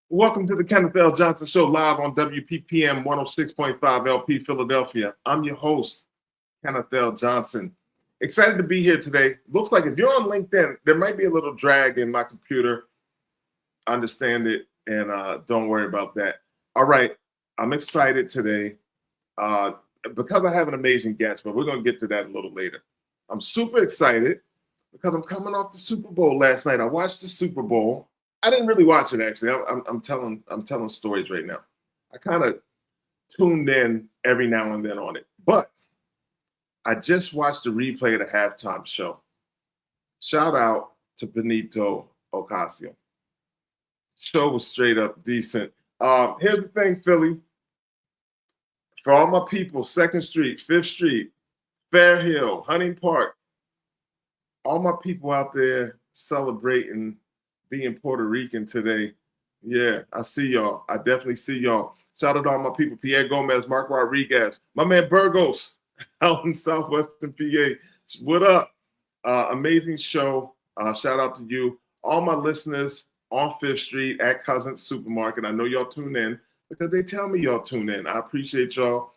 Welcome to the Kenneth L. Johnson Show live on WPPM 106.5 LP Philadelphia. I'm your host, Kenneth L. Johnson. Excited to be here today. Looks like if you're on LinkedIn, there might be a little drag in my computer. Understand it, and don't worry about that. All right, I'm excited today because I have an amazing guest, but we're going to get to that a little later. I'm super excited because I'm coming off the Super Bowl last night. I watched the Super Bowl. I didn't really watch it actually. I'm telling stories right now. I kind of tuned in every now and then on it, but I just watched the replay of the halftime show. Shout out to Benito Ocasio. Show was straight up decent. Here's the thing, Philly. For all my people, 2nd Street, 5th Street, Fair Hill, Hunting Park, all my people out there celebrating being Puerto Rican today. Yeah, I see y'all. I definitely see y'all. Shout out to all my people, Pierre Gomez, Mark Rodriguez, my man Burgos out in Southwestern PA. What up? Amazing show. Shout out to you. All my listeners on 5th Street at Cousins Supermarket. I know y'all tune in because they tell me y'all tune in. I appreciate y'all.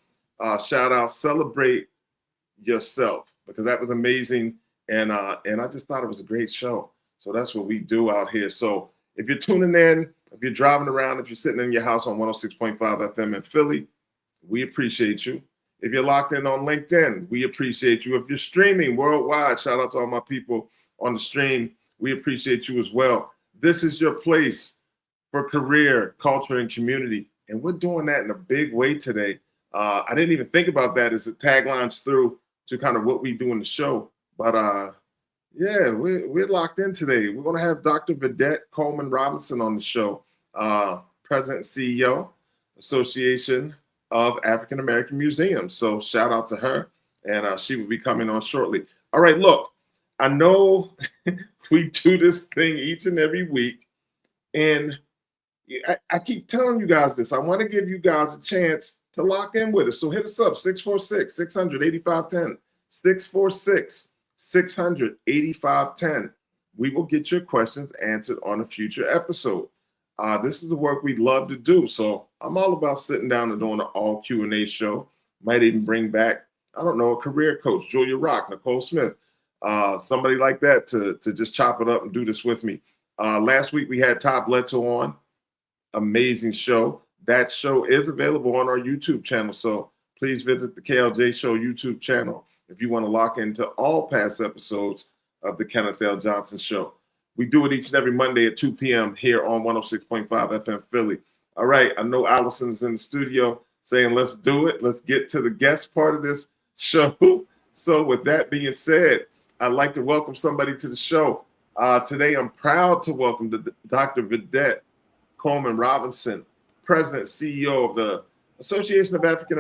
Shout out, celebrate yourself because that was amazing. And I just thought it was a great show. So that's what we do out here. So if you're tuning in, if you're driving around, if you're sitting in your house on 106.5 FM in Philly, we appreciate you. If you're locked in on LinkedIn, we appreciate you. If you're streaming worldwide, shout out to all my people on the stream. We appreciate you as well. This is your place for career, culture, and community. And we're doing that in a big way today. I didn't even think about that as the taglines through to kind of what we do in the show. But yeah, we're locked in today. We're going to have Dr. Vedet Coleman-Robinson on the show, President and CEO, Association of African American Museums. So shout out to her, and she will be coming on shortly. All right, look, I know we do this thing each and every week, and I keep telling you guys this. I want to give you guys a chance to lock in with us. So hit us up, 646-600-8510, 646-600-8510. We will get your questions answered on a future episode. This is the work we'd love to do. So I'm all about sitting down and doing an all Q&A show. Might even bring back, I don't know, a career coach, Julia Rock, Nicole Smith, somebody like that to just chop it up and do this with me. Last week we had Todd Bledsoe on. Amazing show. That show is available on our YouTube channel. So please visit the KLJ Show YouTube channel if you want to lock into all past episodes of the Kenneth L. Johnson Show. We do it each and every Monday at 2 p.m. here on 106.5 FM Philly. All right, I know Allison's in the studio saying, let's do it. Let's get to the guest part of this show. So with that being said, I'd like to welcome somebody to the show. Today, I'm proud to welcome Dr. Vedet Coleman-Robinson, President and CEO of the Association of African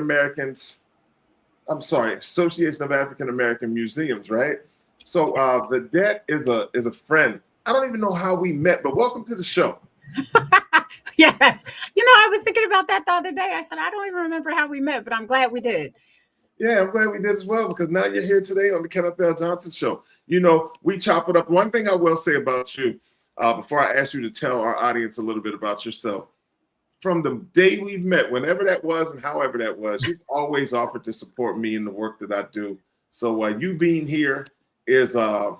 American Museums, right? So Vedet is a friend. I don't even know how we met, but welcome to the show. Yes. I was thinking about that the other day. I said, I don't even remember how we met, but I'm glad we did. Yeah, I'm glad we did as well, because now you're here today on the Kenneth L. Johnson Show. We chop it up. One thing I will say about you, before I ask you to tell our audience a little bit about yourself, from the day we've met, whenever that was and however that was, you've always offered to support me in the work that I do. So you being here is, I'm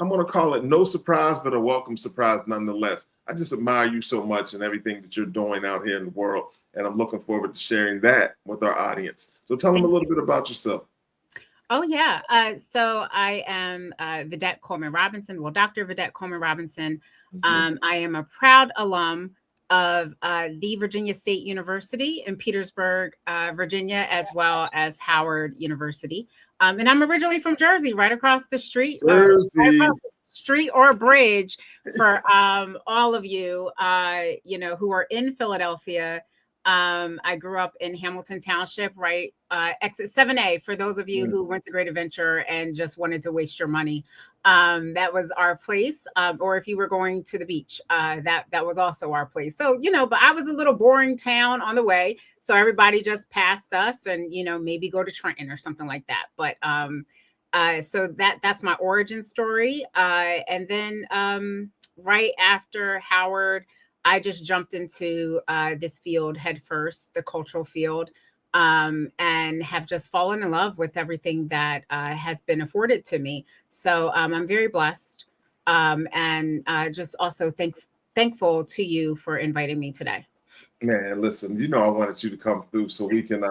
going to call it no surprise, but a welcome surprise nonetheless. I just admire you so much and everything that you're doing out here in the world. And I'm looking forward to sharing that with our audience. So tell them a little bit about yourself. Oh, yeah. So I am Vedet Coleman-Robinson. Well, Dr. Vedet Coleman-Robinson. Mm-hmm. I am a proud alum of the Virginia State University in Petersburg, Virginia, as well as Howard University. And I'm originally from Jersey, right across the street. Street or bridge for all of you, who are in Philadelphia. I grew up in Hamilton Township, right? Exit 7A, for those of you who went to Great Adventure and just wanted to waste your money. That was our place. Or if you were going to the beach, that was also our place. So, but I was a little boring town on the way. So everybody just passed us and, maybe go to Trenton or something like that. But so that's my origin story. And then right after Howard, I just jumped into this field head first, the cultural field, and have just fallen in love with everything that has been afforded to me. So I'm very blessed, and just also thankful to you for inviting me today. Man, listen, I wanted you to come through so we can,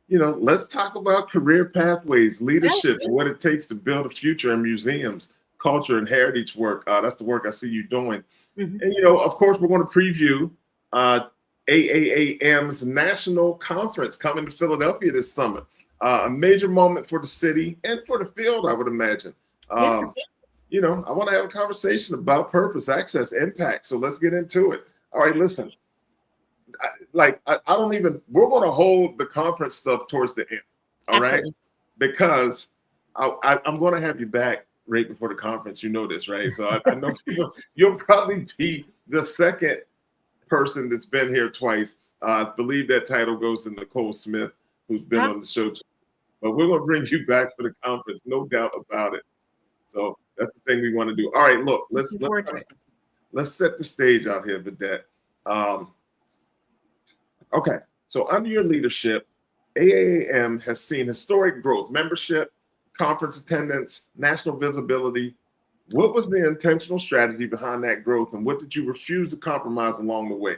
let's talk about career pathways, leadership, and what it takes to build a future in museums, culture, and heritage work. That's the work I see you doing. Mhm. And, of course, we're going to preview AAAM's National Conference coming to Philadelphia this summer. A major moment for the city and for the field, I would imagine. Yeah. I want to have a conversation about purpose, access, impact. So let's get into it. All right, listen. I don't even, we're going to hold the conference stuff towards the end. All Absolutely. right. Because I'm going to have you back right before the conference. You know this, right? So I know you'll probably be the second person that's been here twice. I believe that title goes to Nicole Smith, who's been on the show too. But we're going to bring you back for the conference, no doubt about it. So that's the thing we want to do. All right, look, let's set the stage out here, Vedet. Okay, so under your leadership, AAAM has seen historic growth, membership, conference attendance, national visibility. What was the intentional strategy behind that growth, and what did you refuse to compromise along the way?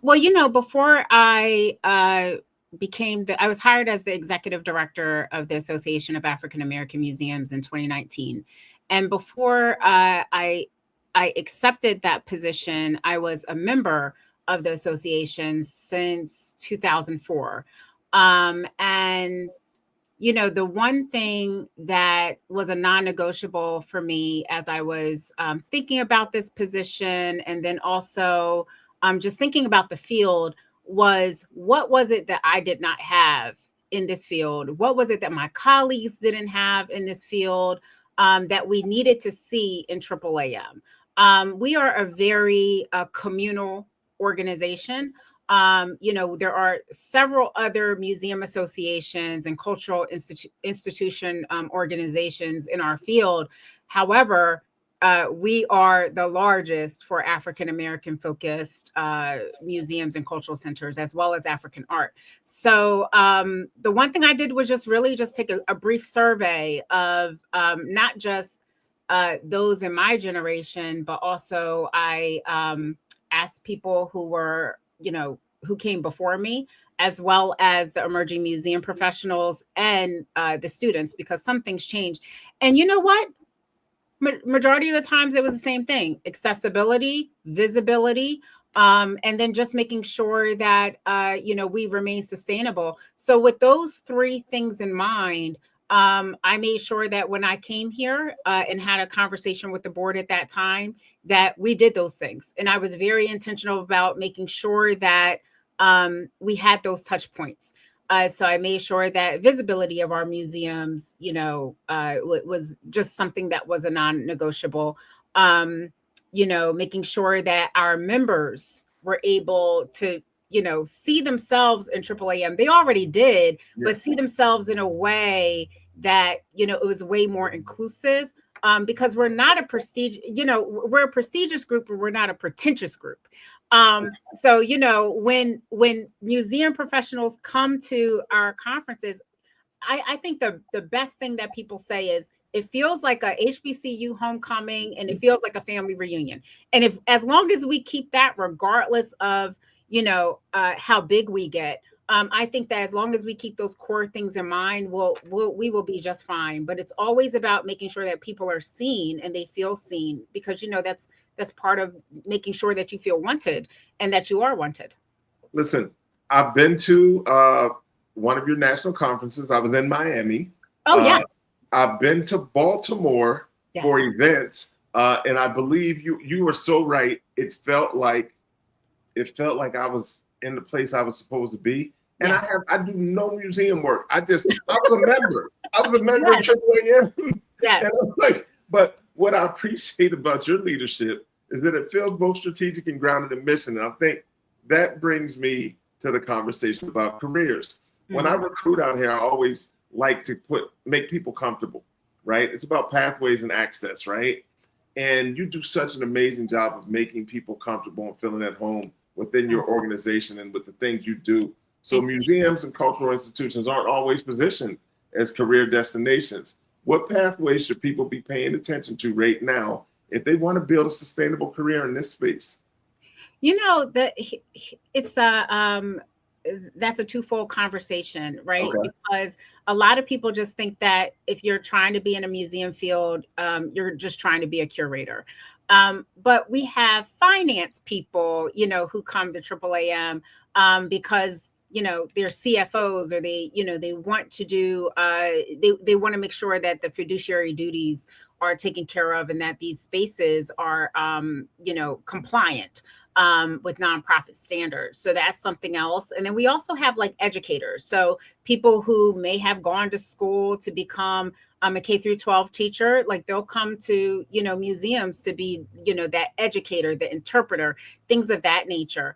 Well, before I I was hired as the executive director of the Association of African American Museums in 2019. And before I accepted that position, I was a member of the association since 2004. And the one thing that was a non-negotiable for me as I was thinking about this position, and then also just thinking about the field, was what was it that I did not have in this field? What was it that my colleagues didn't have in this field that we needed to see in AAAM? We are a very communal organization. There are several other museum associations and cultural institution organizations in our field. However, we are the largest for African American focused museums and cultural centers, as well as African art. So the one thing I did was just really just take a brief survey of not just those in my generation, but also I asked people who were, who came before me, as well as the emerging museum professionals and the students, because some things change. And you know what? Majority of the times it was the same thing: accessibility, visibility, and then just making sure that we remain sustainable. So with those three things in mind, I made sure that when I came here and had a conversation with the board at that time, that we did those things. And I was very intentional about making sure that we had those touch points. So I made sure that visibility of our museums, was just something that was a non-negotiable. Making sure that our members were able to, see themselves in AAAM. They already did, but see themselves in a way that, it was way more inclusive. Because we're not a prestige, we're a prestigious group, but we're not a pretentious group. So, when museum professionals come to our conferences, I think the best thing that people say is it feels like a HBCU homecoming and it feels like a family reunion. And as long as we keep that, regardless of, how big we get, I think that as long as we keep those core things in mind, we will be just fine. But it's always about making sure that people are seen and they feel seen, because that's part of making sure that you feel wanted and that you are wanted. Listen, I've been to one of your national conferences. I was in Miami. Oh, yes. I've been to Baltimore for events, and I believe you were so right. It felt like I was in the place I was supposed to be. And I do no museum work. I was a member. I was a member of AAAM. Yes. And but what I appreciate about your leadership is that it feels both strategic and grounded in mission. And I think that brings me to the conversation about careers. Mm-hmm. When I recruit out here, I always like to make people comfortable, right? It's about pathways and access, right? And you do such an amazing job of making people comfortable and feeling at home within your organization and with the things you do. So museums and cultural institutions aren't always positioned as career destinations. What pathways should people be paying attention to right now if they want to build a sustainable career in this space? You know, it's that's a twofold conversation, right? Okay. Because a lot of people just think that if you're trying to be in a museum field, you're just trying to be a curator. But we have finance people, who come to AAAM because they're CFOs, or they want to do they want to make sure that the fiduciary duties are taken care of and that these spaces are compliant with nonprofit standards. So that's something else. And then we also have like educators. So people who may have gone to school to become a K through 12 teacher, like they'll come to, museums to be, that educator, the interpreter, things of that nature.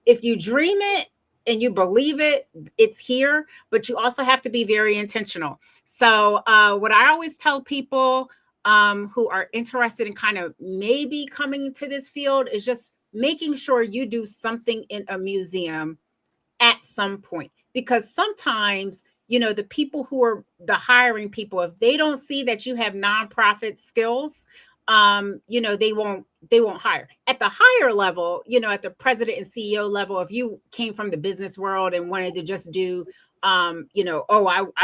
If you dream it and you believe it, it's here, but you also have to be very intentional. So what I always tell people who are interested in kind of maybe coming to this field is just making sure you do something in a museum at some point. Because sometimes, the people who are the hiring people, if they don't see that you have nonprofit skills, they won't hire. At the higher level, at the president and CEO level, if you came from the business world and wanted to just do I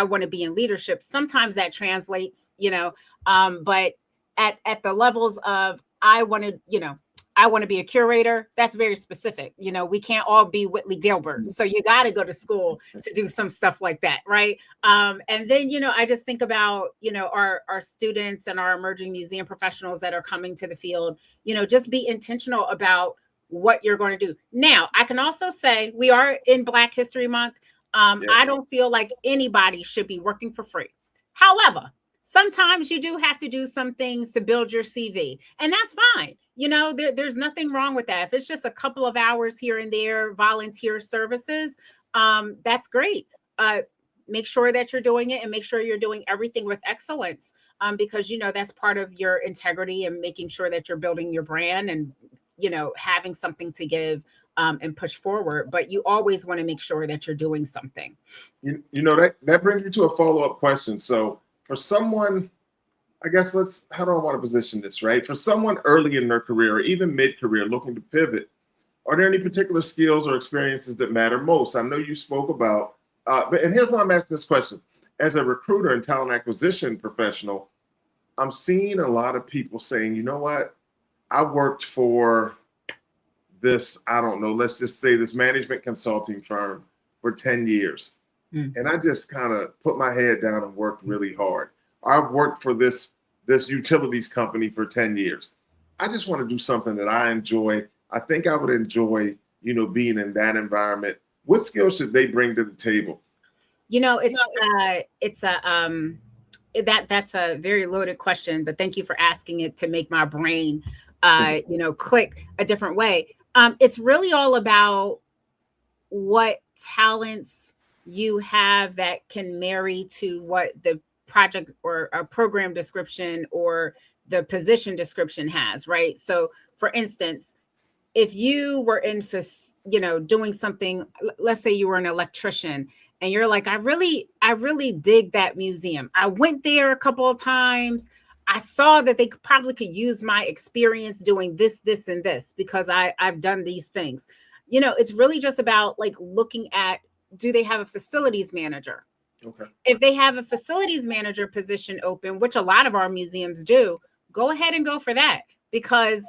want to be in leadership, sometimes that translates, but at the levels of I want to be a curator, that's very specific. We can't all be Whitley Gilbert. So you got to go to school to do some stuff like that. Right. And then, I just think about, our students and our emerging museum professionals that are coming to the field, just be intentional about what you're going to do. Now, I can also say we are in Black History Month. Yes. I don't feel like anybody should be working for free. However, sometimes you do have to do some things to build your CV, and that's fine. There's nothing wrong with that. If it's just a couple of hours here and there, volunteer services, that's great. Make sure that you're doing it and make sure you're doing everything with excellence, because, that's part of your integrity and making sure that you're building your brand and, having something to give and push forward. But you always want to make sure that you're doing something. That brings me to a follow-up question. So for someone, I guess how do I want to position this, right? For someone early in their career or even mid-career looking to pivot, are there any particular skills or experiences that matter most? I know you spoke about, and here's why I'm asking this question. As a recruiter and talent acquisition professional, I'm seeing a lot of people saying, you know what? I worked for this, I don't know, let's just say this management consulting firm for 10 years. And I just kind of put my head down and worked really hard. I've worked for this utilities company for 10 years. I just want to do something that I enjoy. I think I would enjoy, being in that environment. What skills should they bring to the table? That's a very loaded question, but thank you for asking it to make my brain, click a different way. It's really all about what talents you have that can marry to what the project or a program description or the position description has, right? So for instance, if you were doing something, let's say you were an electrician and you're like, I really dig that museum. I went there a couple of times. I saw that they probably could use my experience doing this, and this, because I've done these things. It's really just about like looking at, do they have a facilities manager? Okay. If they have a facilities manager position open, which a lot of our museums do, go ahead and go for that, because,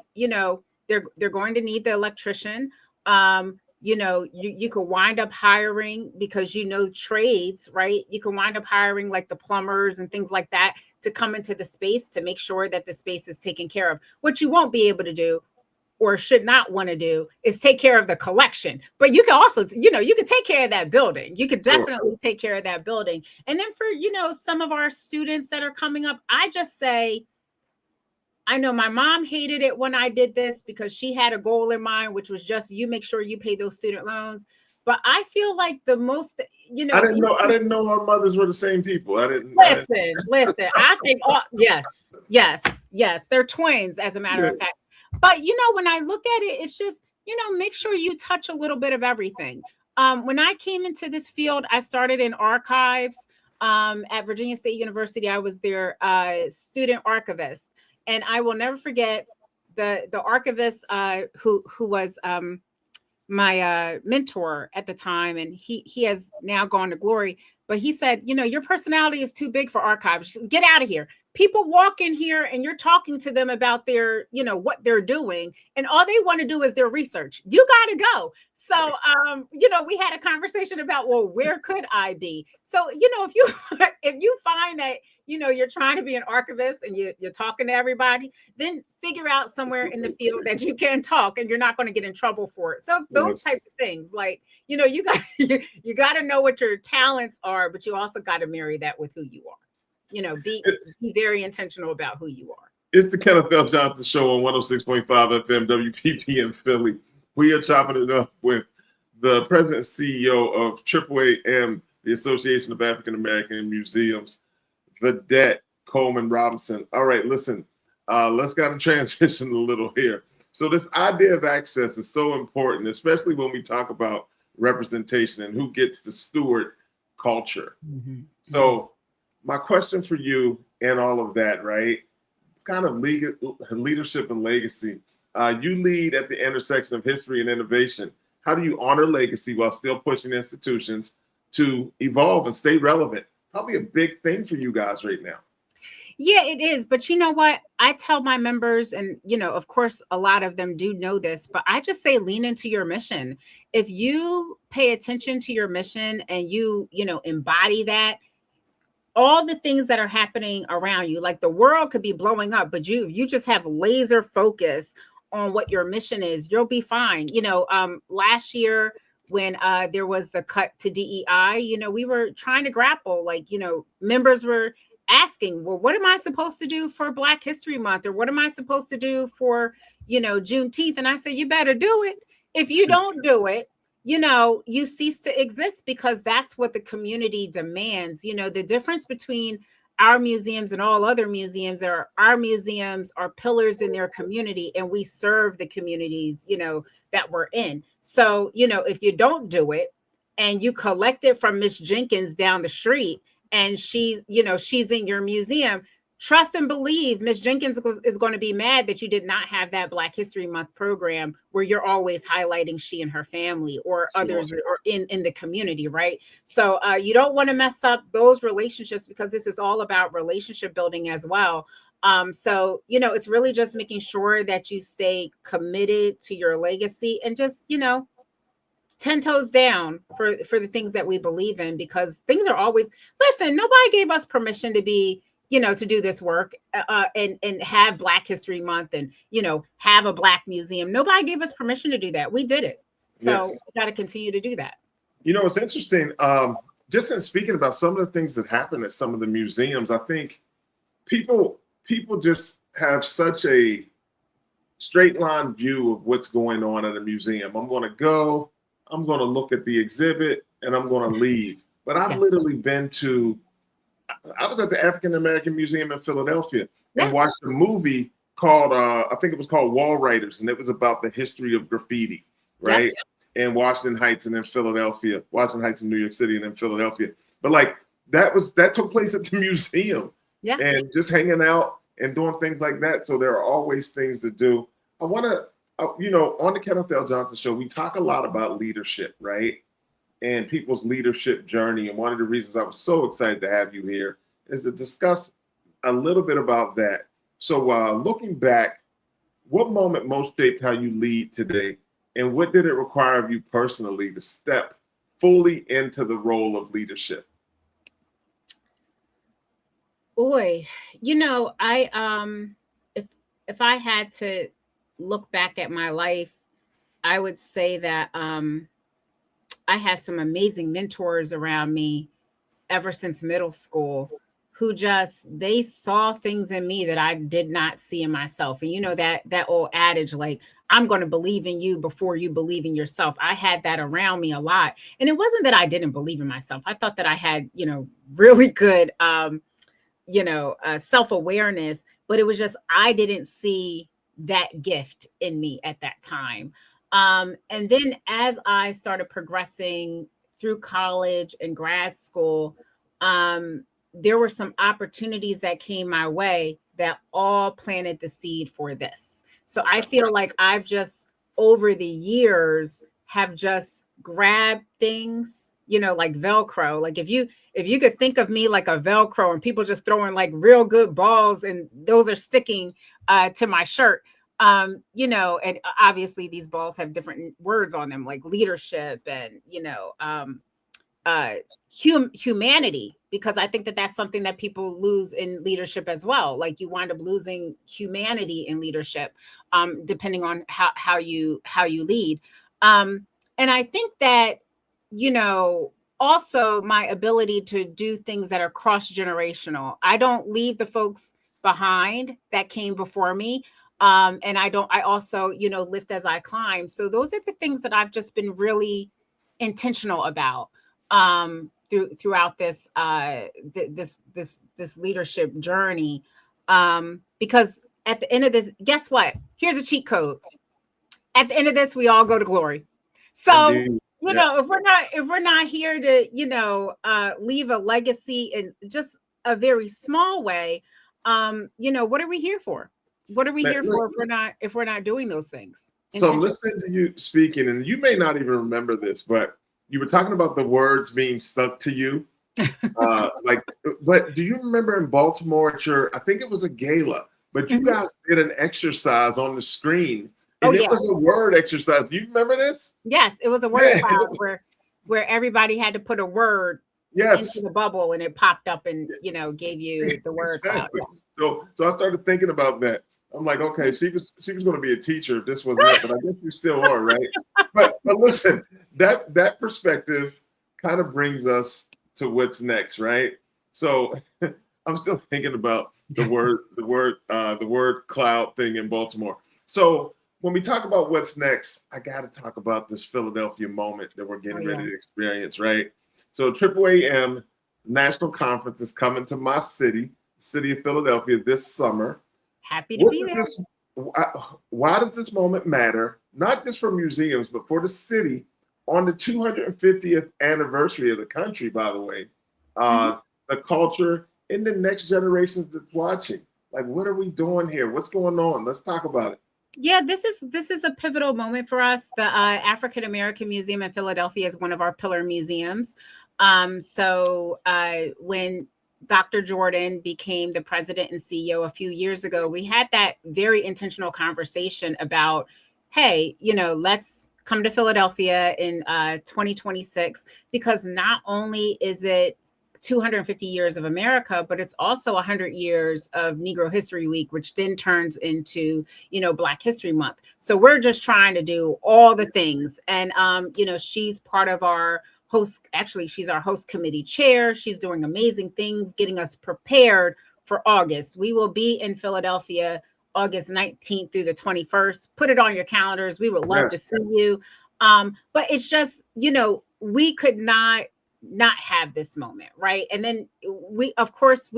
they're going to need the electrician. You could wind up hiring, because trades, right? You can wind up hiring like the plumbers and things like that to come into the space to make sure that the space is taken care of. What you won't be able to do or should not want to do is take care of the collection. But you can also, you can take care of that building. You could definitely take care of that building. And then for, some of our students that are coming up, I just say, I know my mom hated it when I did this because she had a goal in mind, which was just you make sure you pay those student loans. But I feel like the most, I didn't know our mothers were the same people. Listen. I think, yes, they're twins, as a matter of fact. But when I look at it, it's just, make sure you touch a little bit of everything. When I came into this field, I started in archives at Virginia State University. I was their student archivist, and I will never forget the archivist who was my mentor at the time, and he has now gone to glory. But he said, your personality is too big for archives. Get out of here. People walk in here and you're talking to them about their, what they're doing, and all they want to do is their research. You got to go. So, we had a conversation about, well, where could I be? So, if you find that, you're trying to be an archivist and you're talking to everybody, then figure out somewhere in the field that you can talk and you're not going to get in trouble for it. So those types of things, like, you got you got to know what your talents are, but you also got to marry that with who you are. Be very intentional about who you are. It's the Kenneth L. Johnson Show on 106.5 FM WPPM Philly. We are chopping it up with the president and CEO of AAAM, the Association of African American Museums, Vedet Coleman-Robinson. All right, listen, let's kind of transition a little here. So this idea of access is so important, especially when we talk about representation and who gets to steward culture. Mm-hmm. So my question for you and all of that, right? Kind of leadership and legacy. You lead at the intersection of history and innovation. How do you honor legacy while still pushing institutions to evolve and stay relevant? Probably a big thing for you guys right now. Yeah, it is. But you know what? I tell my members, and, of course, a lot of them do know this, but I just say lean into your mission. If you pay attention to your mission and you embody that, all the things that are happening around you, like the world could be blowing up, but you just have laser focus on what your mission is, you'll be fine. Last year when there was the cut to DEI, we were trying to grapple, like, members were asking, well, what am I supposed to do for Black History Month? Or what am I supposed to do for, Juneteenth? And I said, you better do it. If you don't do it, you cease to exist, because that's what the community demands. The difference between our museums and all other museums are our museums are pillars in their community, and we serve the communities, that we're in. So, if you don't do it and you collect it from Miss Jenkins down the street and she's in your museum, trust and believe Miss Jenkins is going to be mad that you did not have that Black History Month program where you're always highlighting she and her family or others or in the community, right? So you don't want to mess up those relationships, because this is all about relationship building as well. So, it's really just making sure that you stay committed to your legacy and just, 10 toes down for the things that we believe in, because things are always, listen, nobody gave us permission to be, to do this work and have Black History Month and, have a Black museum. Nobody gave us permission to do that. We did it. So we got to continue to do that. It's interesting. Just in speaking about some of the things that happen at some of the museums, I think people just have such a straight line view of what's going on at a museum. I'm going to go, I'm going to look at the exhibit, and I'm going to leave. But I've literally been to, I was at the African American Museum in Philadelphia and watched a movie called, I think it was called Wall Writers, and it was about the history of graffiti, right? In Washington Heights and in Philadelphia, Washington Heights in New York City and in Philadelphia. But like that took place at the museum, and just hanging out and doing things like that. So there are always things to do. I want to, on the Kenneth L. Johnson Show, we talk a lot about leadership, right? And people's leadership journey. And one of the reasons I was so excited to have you here is to discuss a little bit about that. So looking back, what moment most shaped how you lead today? And what did it require of you personally to step fully into the role of leadership? Boy, if I had to look back at my life, I would say that I had some amazing mentors around me ever since middle school who just, they saw things in me that I did not see in myself. And you know, that old adage, like, I'm going to believe in you before you believe in yourself. I had that around me a lot. And it wasn't that I didn't believe in myself. I thought that I had, you know, really good self-awareness, but it was just, I didn't see that gift in me at that time. And then as I started progressing through college and grad school, there were some opportunities that came my way that all planted the seed for this. So I feel like I've just, over the years, have just grabbed things, you know, like Velcro. Like if you could think of me like a Velcro and people just throwing like real good balls and those are sticking to my shirt. You know, and obviously these balls have different words on them, like leadership and, you know, humanity, because I think that that's something that people lose in leadership as well. Like you wind up losing humanity in leadership, depending on how you lead. And I think that, you know, also my ability to do things that are cross generational. I don't leave the folks behind that came before me. And I also, you know, lift as I climb. So those are the things that I've just been really intentional about throughout this this leadership journey. Because at the end of this, guess what? Here's a cheat code. At the end of this, we all go to glory. So, Indeed. you know, if we're not here to, you know, leave a legacy in just a very small way, you know, what are we here for? What are we here for if we're not doing those things? So I'm listening to you speaking, and you may not even remember this, but you were talking about the words being stuck to you. But do you remember in Baltimore at your, I think it was a gala, but you guys did an exercise on the screen, and it was a word exercise. Do you remember this? Yes, it was a word cloud where everybody had to put a word into the bubble, and it popped up and, you know, gave you the word cloud. So I started thinking about that. I'm like, okay, she was going to be a teacher if this wasn't it, but I guess you still are, right? But listen, that perspective kind of brings us to what's next, right? So I'm still thinking about the word cloud thing in Baltimore. So when we talk about what's next, I got to talk about this Philadelphia moment that we're getting ready to experience, right? So AAAM National Conference is coming to my city of Philadelphia this summer. Happy to be there. Why does this moment matter? Not just for museums, but for the city on the 250th anniversary of the country, by the way. The culture and the next generation that's watching. Like, what are we doing here? What's going on? Let's talk about it. Yeah, this is a pivotal moment for us. The African American Museum in Philadelphia is one of our pillar museums. So when Dr. Jordan became the president and CEO a few years ago, we had that very intentional conversation about, hey, you know, let's come to Philadelphia in 2026, because not only is it 250 years of America, but it's also 100 years of Negro History Week, which then turns into, you know, Black History Month. So we're just trying to do all the things. And, you know, she's part of our host. Actually, she's our host committee chair. She's doing amazing things, getting us prepared for August. We will be in Philadelphia August 19th through the 21st. Put it on your calendars. We would love to see you. But it's just, you know, we could not have this moment, right? And then we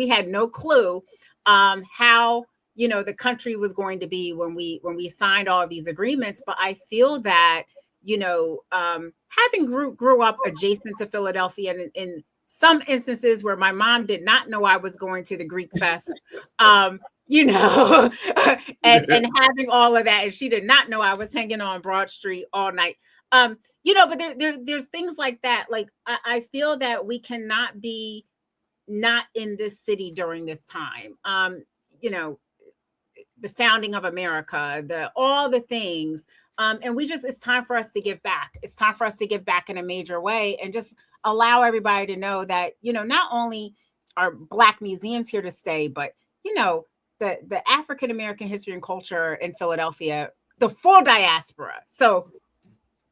had no clue how, you know, the country was going to be when we signed all of these agreements. But I feel that, you know, having grew up adjacent to Philadelphia, and in some instances where my mom did not know I was going to the Greek Fest, you know, and having all of that, and she did not know I was hanging on Broad Street all night. You know, but there's things like that. Like I feel that we cannot be not in this city during this time. You know, the founding of America, all the things. And it's time for us to give back. It's time for us to give back in a major way, and just allow everybody to know that, you know, not only are Black museums here to stay, but, you know, the African American history and culture in Philadelphia, the full diaspora. So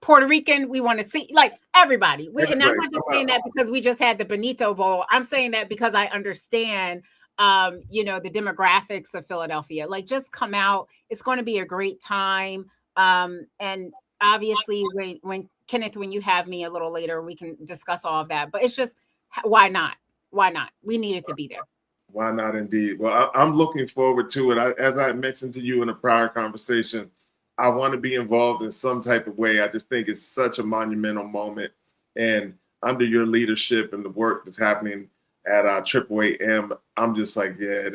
Puerto Rican. We want to see like everybody. And I'm Everybody, not just come saying out. that because we just had the Benito Bowl. I'm saying that because I understand, the demographics of Philadelphia. Like, just come out. It's going to be a great time. And obviously, when Kenneth, when you have me a little later, we can discuss all of that. But it's just, why not? Why not? We needed to be there. Why not, indeed? Well, I'm looking forward to it. As I mentioned to you in a prior conversation, I want to be involved in some type of way. I just think it's such a monumental moment, and under your leadership and the work that's happening at AAAM, I'm just like, yeah,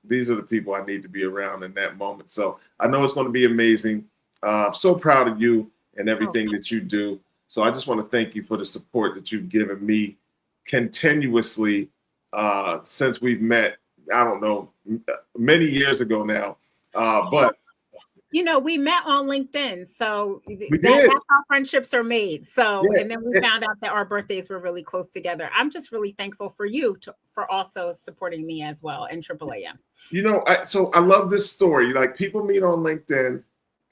these are the people I need to be around in that moment. So I know it's going to be amazing. So proud of you and everything that you do. So I just want to thank you for the support that you've given me continuously since we've met. I don't know, many years ago now, but we met on LinkedIn, so did. That's how friendships are made. So, Yeah. and then we found out that our birthdays were really close together. I'm just really thankful for you for also supporting me as well in AAAM. So I love this story. Like, people meet on LinkedIn,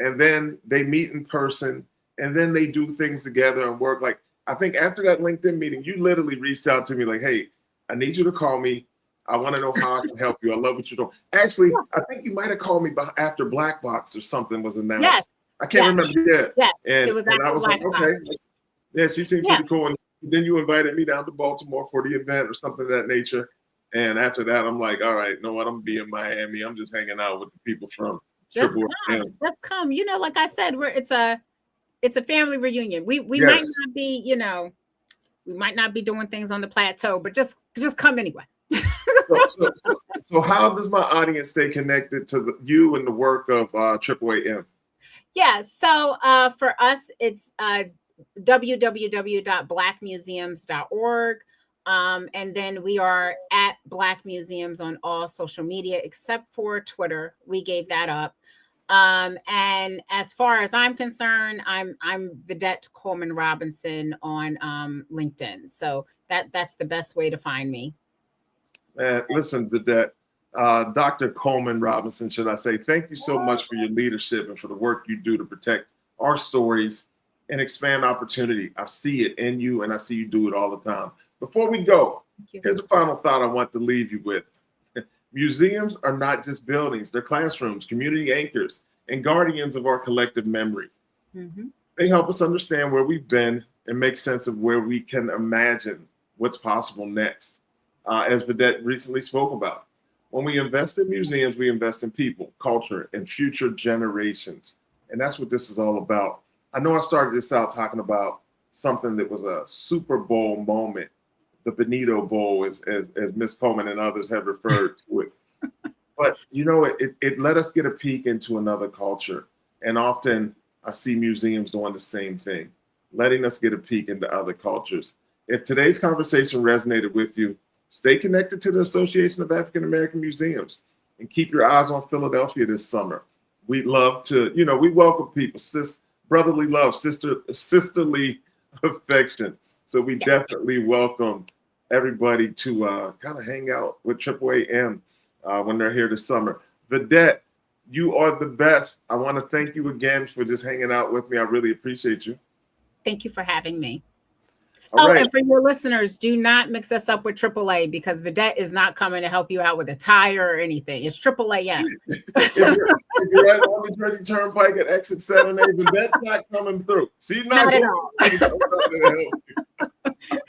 and then they meet in person, and then they do things together and work. Like, I think after that LinkedIn meeting, you literally reached out to me like, hey, I need you to call me. I want to know how I can help you. I love what you're doing. Actually, I think you might have called me after Black Box or something was announced. Yes. I can't remember. Yeah. Yes. And, It was and I was like, Black okay. Box. Yeah, she seems pretty cool. And then you invited me down to Baltimore for the event or something of that nature. And after that, I'm like, all right, you know what? I'm going to be in Miami. I'm just hanging out with the people from Just AAAM. come. Like I said, it's a family reunion. We might not be, we might not be doing things on the plateau, but just come anyway. So how does my audience stay connected to you and the work of AAAM? Yeah, so for us, it's www.blackmuseums.org. And then we are at Black Museums on all social media except for Twitter. We gave that up. And as far as I'm concerned, I'm Vedet Coleman-Robinson on LinkedIn. So that's the best way to find me. Listen, Vedet, Dr. Coleman-Robinson, should I say, thank you so much for your leadership and for the work you do to protect our stories and expand opportunity. I see it in you, and I see you do it all the time. Before we go, here's the final thought I want to leave you with. Museums are not just buildings. They're classrooms, community anchors, and guardians of our collective memory. Mm-hmm. They help us understand where we've been and make sense of where we can imagine what's possible next. As Vedet recently spoke about, when we invest in museums, we invest in people, culture, and future generations. And that's what this is all about. I know I started this out talking about something that was a Super Bowl moment, the Benito Bowl, as Ms. Coleman and others have referred to it. But, it let us get a peek into another culture. And often I see museums doing the same thing, letting us get a peek into other cultures. If today's conversation resonated with you, stay connected to the Association of African American Museums and keep your eyes on Philadelphia this summer. We'd love to, we welcome people, brotherly love, sisterly affection. So we definitely welcome everybody to kind of hang out with AAAM when they're here this summer. Vedet, you are the best. I want to thank you again for just hanging out with me. I really appreciate you. Thank you for having me. All right. And for your listeners, do not mix us up with AAA because Vedet is not coming to help you out with a tire or anything. It's AAAM. if you're at on the Jersey Turnpike at exit 7A, Vedet's not coming through. She's not at all.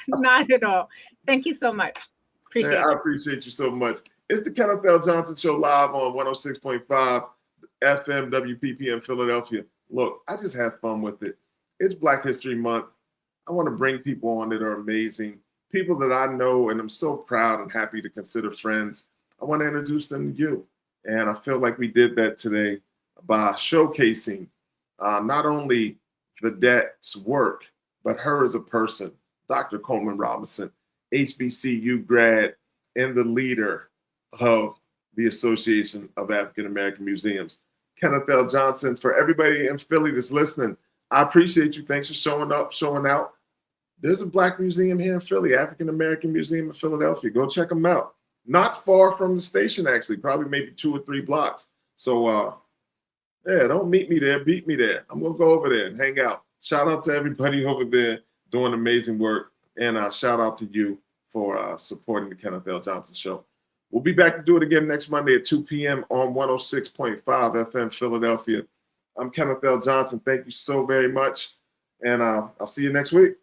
Not at all. Thank you so much. Appreciate it. I appreciate you so much. It's the Kenneth L. Johnson Show live on 106.5 FM WPPM Philadelphia. Look, I just have fun with it. It's Black History Month. I want to bring people on that are amazing, people that I know and I'm so proud and happy to consider friends. I want to introduce them to you. And I feel like we did that today by showcasing not only Vedet's work, but her as a person, Dr. Coleman-Robinson, HBCU grad and the leader of the Association of African American Museums. Kenneth L. Johnson, for everybody in Philly that's listening, I appreciate you. Thanks for showing up, showing out. There's a Black museum here in Philly, African American Museum in Philadelphia. Go check them out. Not far from the station, actually, probably maybe 2 or 3 blocks. So, don't meet me there, beat me there. I'm going to go over there and hang out. shout out to everybody over there doing amazing work. And shout out to you for supporting the Kenneth L. Johnson Show. We'll be back to do it again next Monday at 2 p.m. on 106.5 FM Philadelphia. I'm Kenneth L. Johnson. Thank you so very much. And I'll see you next week.